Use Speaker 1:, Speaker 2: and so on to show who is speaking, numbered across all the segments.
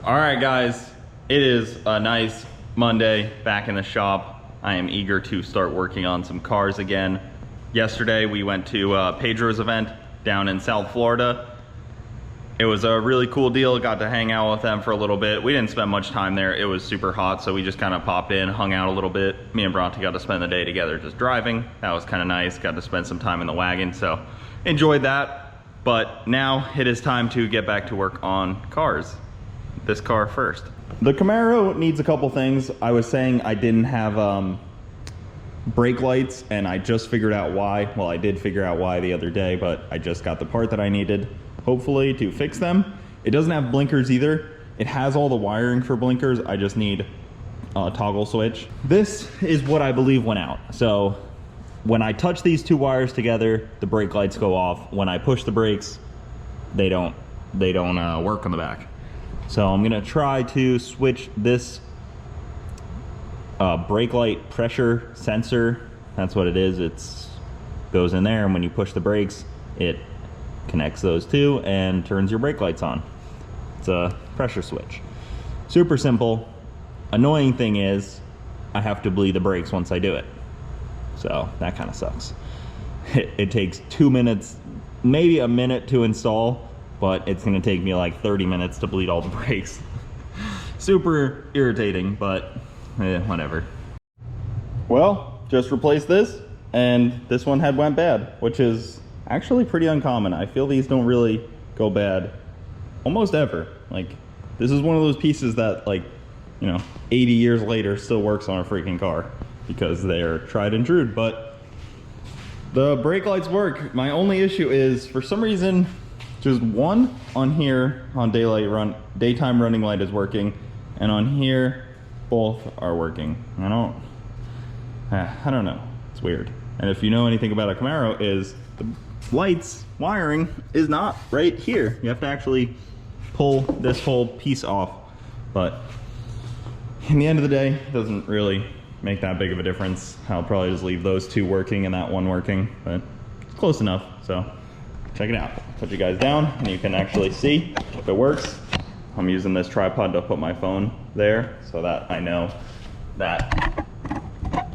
Speaker 1: All right, guys, it is a nice Monday back in the shop. I am eager to start working on some cars again. Yesterday, we went to Pedro's event down in South Florida. It was a really cool deal. Got to hang out with them for a little bit. We didn't spend much time there. It was super hot, so we just kind of popped in, hung out a little bit. Me and Bronte got to spend the day together just driving. That was kind of nice. Got to spend some time in the wagon, so enjoyed that. But now it is time to get back to work on cars. This car first. The Camaro needs a couple things. I was saying I didn't have brake lights, and I just figured out why. Well, I did figure out why the other day, but I just got the part that I needed, hopefully, to fix them. It doesn't have blinkers either. It has all the wiring for blinkers. I just need a toggle switch. This is what I believe went out. So when I touch these two wires together, the brake lights go off. When I push the brakes, they don't work on the back. So I'm gonna try to switch this brake light pressure sensor. That's what it is. It's goes in there, and when you push the brakes, it connects those two and turns your brake lights on. It's a pressure switch. Super simple. Annoying thing is I have to bleed the brakes once I do it. So that kind of sucks. It takes 2 minutes, maybe a minute to install, but it's gonna take me like 30 minutes to bleed all the brakes. Super irritating, but whatever. Well, just replaced this, and this one had went bad, which is actually pretty uncommon. I feel these don't really go bad almost ever. Like, this is one of those pieces that, like, you know, 80 years later still works on a freaking car because they're tried and true. But the brake lights work. My only issue is, for some reason, just one on here on daytime running light is working, and on here both are working. I don't know. It's weird. And if you know anything about a Camaro, is the lights wiring is not right here. You have to actually pull this whole piece off. But in the end of the day, it doesn't really make that big of a difference. I'll probably just leave those two working and that one working, but it's close enough. So check it out. Put you guys down and you can actually see if it works. I'm using this tripod to put my phone there so that I know that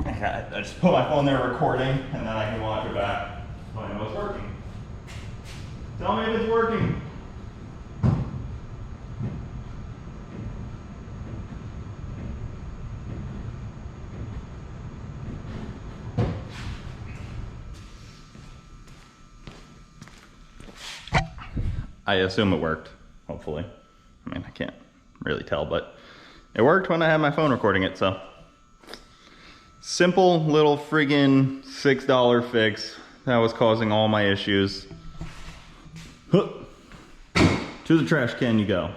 Speaker 1: I just put my phone there recording, and then I can watch it back so I know it's working. Tell me if it's working. I assume it worked, hopefully. I mean, I can't really tell, but it worked when I had my phone recording it, so. Simple little friggin' $6 fix that was causing all my issues. To the trash can you go.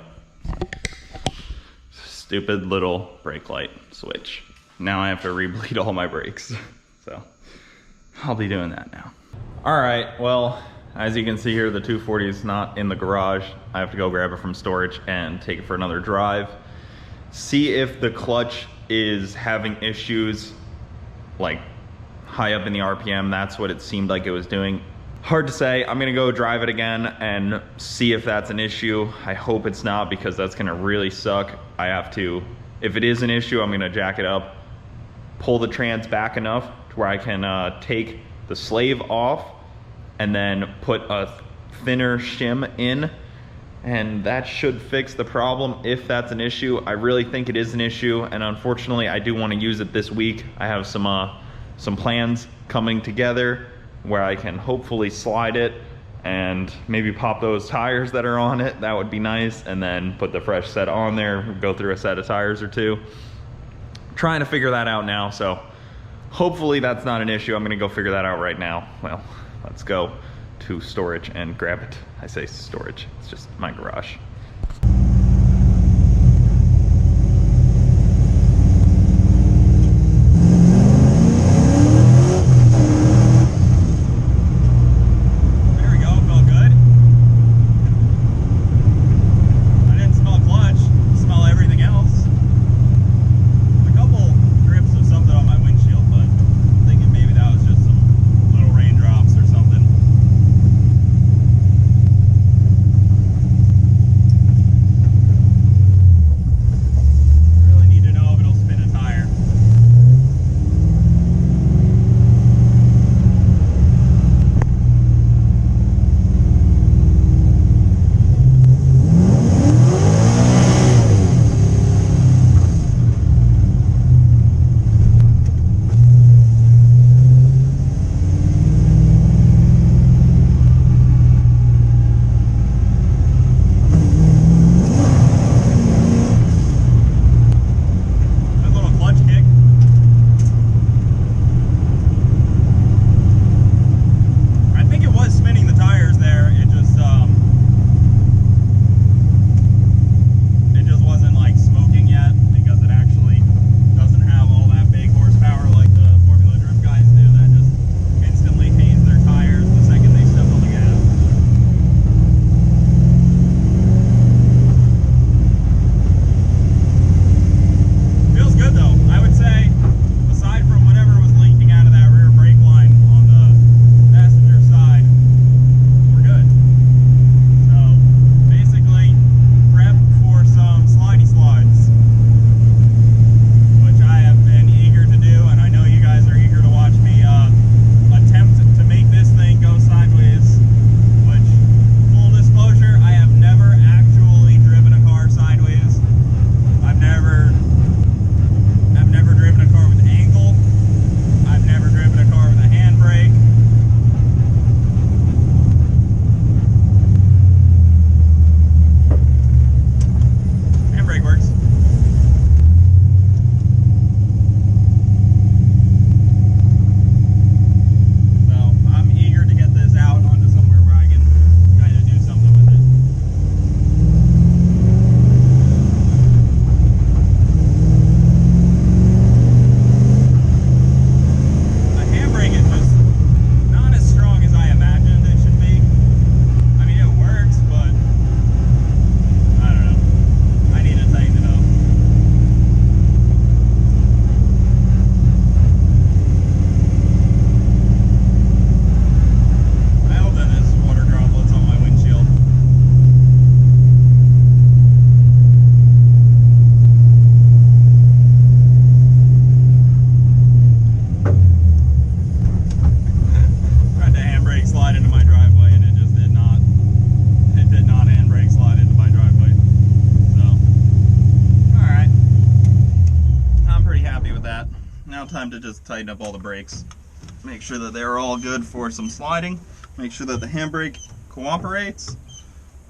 Speaker 1: Stupid little brake light switch. Now I have to re-bleed all my brakes. So I'll be doing that now. All right, well, as you can see here, the 240 is not in the garage. I have to go grab it from storage and take it for another drive. See if the clutch is having issues, like high up in the RPM. That's what it seemed like it was doing. Hard to say. I'm gonna go drive it again and see if that's an issue. I hope it's not, because that's gonna really suck. I have to, if it is an issue, I'm gonna jack it up, pull the trans back enough to where I can take the slave off, and then put a thinner shim in, and that should fix the problem if that's an issue. I really think it is an issue, and unfortunately I do want to use it this week. I have some plans coming together where I can hopefully slide it and maybe pop those tires that are on it. That would be nice, and then put the fresh set on there, go through a set of tires or two. Trying to figure that out now, so hopefully that's not an issue. I'm gonna go figure that out right now. Well, let's go to storage and grab it. I say storage, it's just my garage. to just tighten up all the brakes. Make sure that they're all good for some sliding. Make sure that the handbrake cooperates.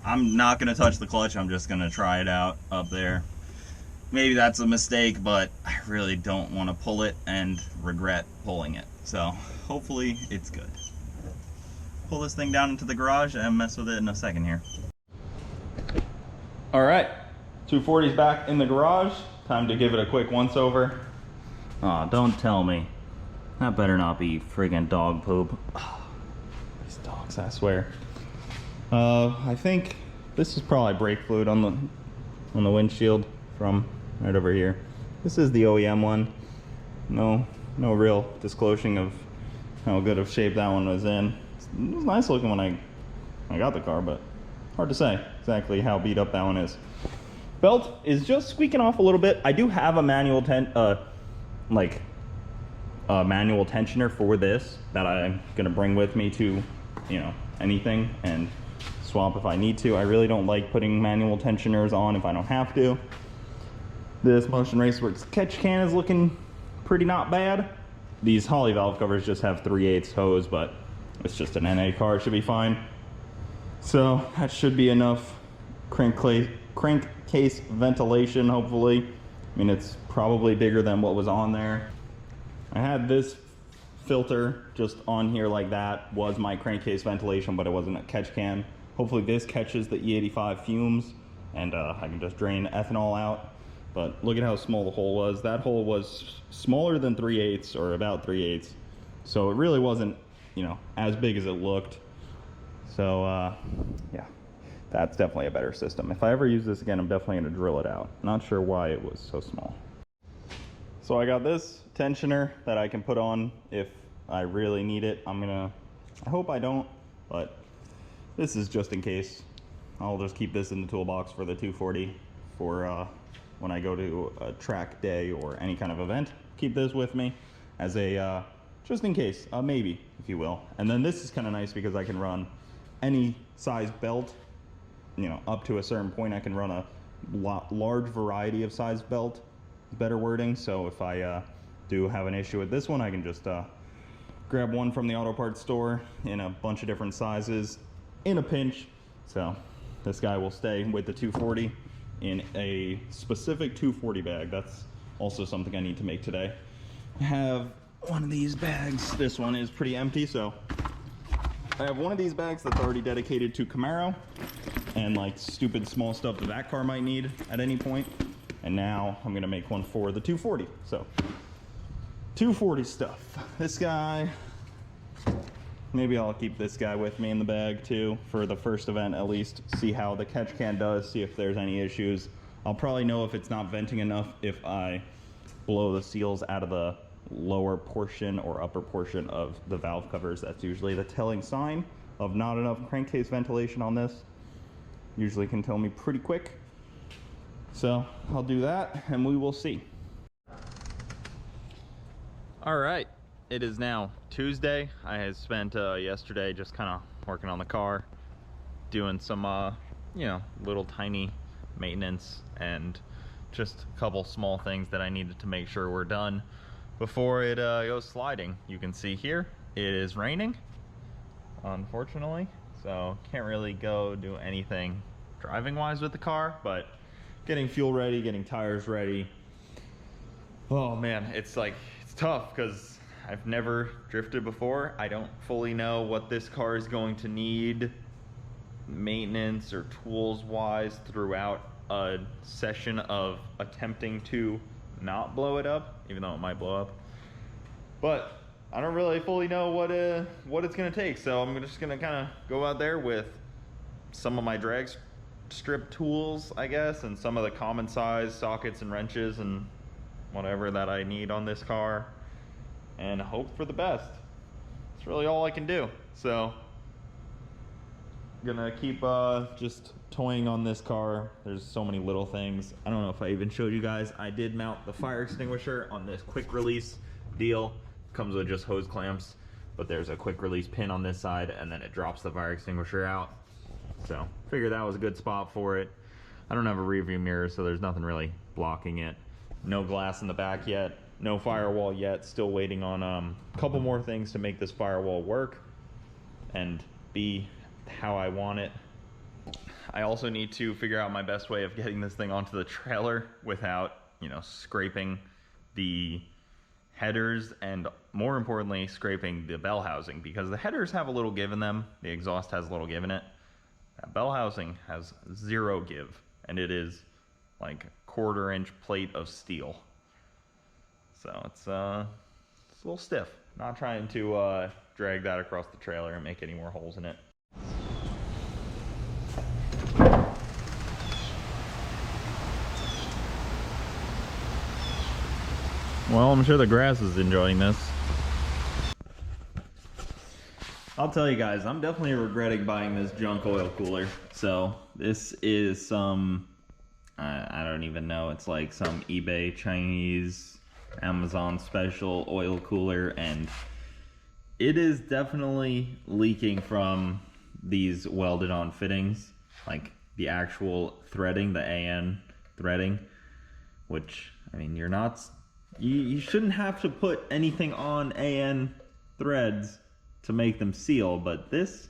Speaker 1: I'm not going to touch the clutch. I'm just going to try it out up there. Maybe that's a mistake, but I really don't want to pull it and regret pulling it. So hopefully it's good. Pull this thing down into the garage and mess with it in a second here. All right, 240's back in the garage. Time to give it a quick once over. Oh, don't tell me. That better not be friggin' dog poop. Oh, these dogs, I swear. I think this is probably brake fluid on the windshield from right over here. This is the OEM one. No real disclosing of how good of shape that one was in. It was nice looking when I got the car, but hard to say exactly how beat up that one is. Belt is just squeaking off a little bit. I do have a manual manual tensioner for this that I'm gonna bring with me to, you know, anything and swap if I need to. I really don't like putting manual tensioners on if I don't have to. This Motion Raceworks catch can is looking pretty not bad. These Holley valve covers just have 3/8 hose, but it's just an NA car, it should be fine. So that should be enough crankcase ventilation, hopefully. I mean, it's probably bigger than what was on there. I had this filter just on here like that, was my crankcase ventilation, but it wasn't a catch can. Hopefully this catches the E85 fumes and I can just drain ethanol out. But look at how small the hole was. That hole was smaller than 3/8 or about 3/8. So it really wasn't, you know, as big as it looked. So yeah, that's definitely a better system. If I ever use this again, I'm definitely gonna drill it out. Not sure why it was so small. So I got this tensioner that I can put on if I really need it. I hope I don't, but this is just in case. I'll just keep this in the toolbox for the 240 for when I go to a track day or any kind of event. Keep this with me as a, just in case, maybe, if you will. And then this is kind of nice because I can run any size belt, you know, up to a certain point. I can run a large variety of size belt, better wording. So if I do have an issue with this one, I can just grab one from the auto parts store in a bunch of different sizes in a pinch. So this guy will stay with the 240 in a specific 240 bag. That's also something I need to make today. I have one of these bags. This one is pretty empty, so I have one of these bags that's already dedicated to Camaro and like stupid small stuff that car might need at any point. And now I'm gonna make one for the 240. So 240 stuff. This guy, maybe I'll keep this guy with me in the bag too for the first event at least. See how the catch can does, see if there's any issues. I'll probably know if it's not venting enough if I blow the seals out of the lower portion or upper portion of the valve covers. That's usually the telling sign of not enough crankcase ventilation on this. Usually can tell me pretty quick. So I'll do that and we will see. All right, it is now Tuesday. I had spent yesterday just kind of working on the car, doing some, you know, little tiny maintenance and just a couple small things that I needed to make sure were done before it goes sliding. You can see here, it is raining, unfortunately, so can't really go do anything driving wise with the car, but getting fuel ready, getting tires ready. Oh man, it's tough because I've never drifted before. I don't fully know what this car is going to need maintenance or tools wise throughout a session of attempting to not blow it up, even though it might blow up. But I don't really fully know what it's gonna take, so I'm just gonna kind of go out there with some of my drag strip tools, I guess, and some of the common size sockets and wrenches and whatever that I need on this car, and hope for the best. It's really all I can do. So gonna keep just toying on this car. There's so many little things. I don't know if I even showed you guys. I did mount the fire extinguisher on this quick release deal. Comes with just hose clamps, but there's a quick release pin on this side and then it drops the fire extinguisher out. So figured that was a good spot for it. I don't have a rear view mirror, so there's nothing really blocking it. No glass in the back yet. No firewall yet. Still waiting on a couple more things to make this firewall work and be how I want it. I also need to figure out my best way of getting this thing onto the trailer without, you know, scraping the headers and, more importantly, scraping the bell housing, because the headers have a little give in them. The exhaust has a little give in it. That bell housing has zero give, and it is like 1/4-inch plate of steel. So it's a little stiff. Not trying to drag that across the trailer and make any more holes in it. Well, I'm sure the grass is enjoying this. I'll tell you guys, I'm definitely regretting buying this junk oil cooler. So this is some, I don't even know, it's like some eBay, Chinese, Amazon special oil cooler, and it is definitely leaking from these welded on fittings, like the actual threading, the AN threading, which, I mean, you shouldn't have to put anything on AN threads to make them seal, but these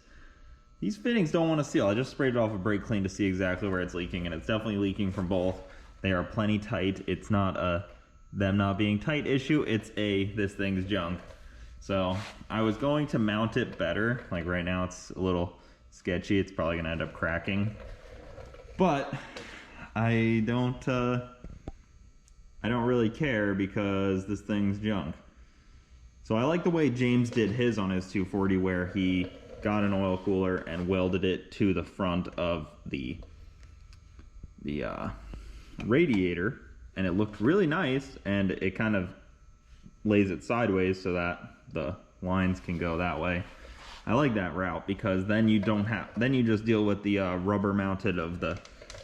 Speaker 1: fittings don't want to seal. I just sprayed it off with brake clean to see exactly where it's leaking, and it's definitely leaking from both. They are plenty tight. It's not a them not being tight issue, it's this thing's junk. So I was going to mount it better. Like right now it's a little sketchy. It's probably gonna end up cracking, but I don't really care because this thing's junk. So I like the way James did his on his 240, where he got an oil cooler and welded it to the front of the radiator, and it looked really nice, and it kind of lays it sideways so that the lines can go that way. I like that route, because then you just deal with the rubber mounted of the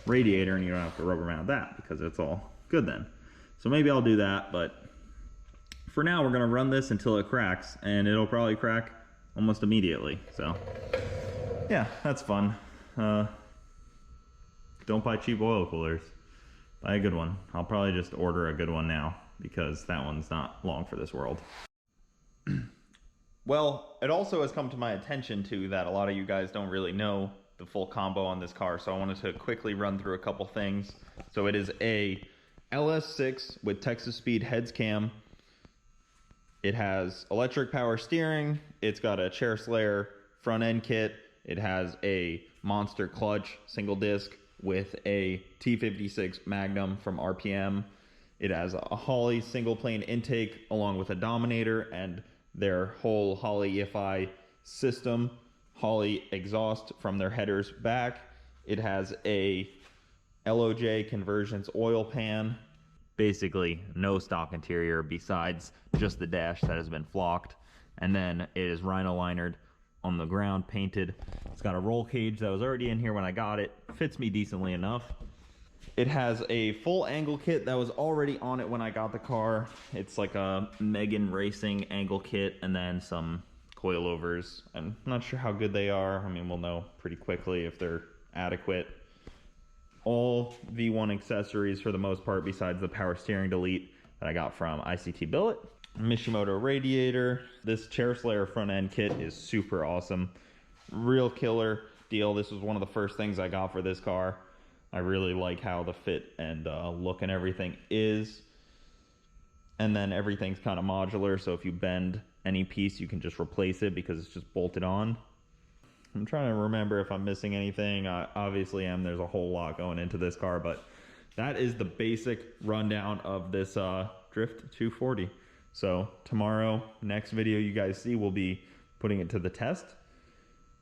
Speaker 1: radiator, and you don't have to rubber mount that, because it's all good then. So maybe I'll do that, but for now we're gonna run this until it cracks, and it'll probably crack almost immediately. So yeah, that's fun. Don't buy cheap oil coolers. Buy a good one. I'll probably just order a good one now, because that one's not long for this world. Well, it also has come to my attention too that a lot of you guys don't really know the full combo on this car, so I wanted to quickly run through a couple things. So it is a LS6 with Texas Speed heads cam. It has electric power steering. It's got a chair slayer front end kit. It has a monster clutch single disc with a T56 Magnum from RPM. It has a Holley single plane intake along with a Dominator and their whole Holley EFI system. Holley exhaust from their headers back. It has a LOJ Conversions oil pan. Basically no stock interior besides just the dash that has been flocked. And then it is rhino linered on the ground, painted. It's got a roll cage that was already in here when I got it. Fits me decently enough. It has a full angle kit that was already on it when I got the car. It's like a Megan Racing angle kit, and then some coilovers. I'm not sure how good they are. I mean, we'll know pretty quickly if they're adequate. All V1 accessories for the most part, besides the power steering delete that I got from ICT Billet. Mishimoto radiator. This chair slayer front end kit is super awesome. Real killer deal. This was one of the first things I got for this car. I really like how the fit and look and everything is. And then everything's kind of modular, so if you bend any piece, you can just replace it because it's just bolted on. I'm trying to remember if I'm missing anything. I obviously am. There's a whole lot going into this car, but that is the basic rundown of this Drift 240. So tomorrow, next video you guys see, we'll be putting it to the test.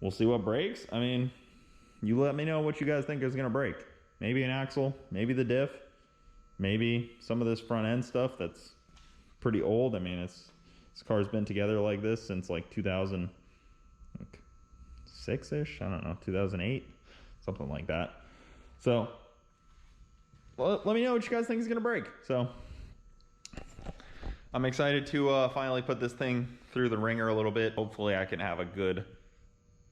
Speaker 1: We'll see what breaks. I mean, you let me know what you guys think is going to break. Maybe an axle, maybe the diff, maybe some of this front end stuff that's pretty old. I mean, this car's been together like this since like 2006-ish. I don't know, 2008, something like that. So let me know what you guys think is going to break. So I'm excited to finally put this thing through the ringer a little bit. Hopefully I can have a good,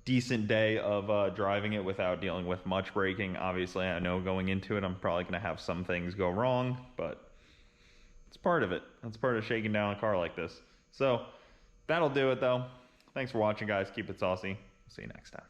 Speaker 1: decent day of driving it without dealing with much braking. Obviously, I know going into it, I'm probably going to have some things go wrong, but It's part of it. That's part of shaking down a car like this. So that'll do it though. Thanks for watching, guys. Keep it saucy. See you next time.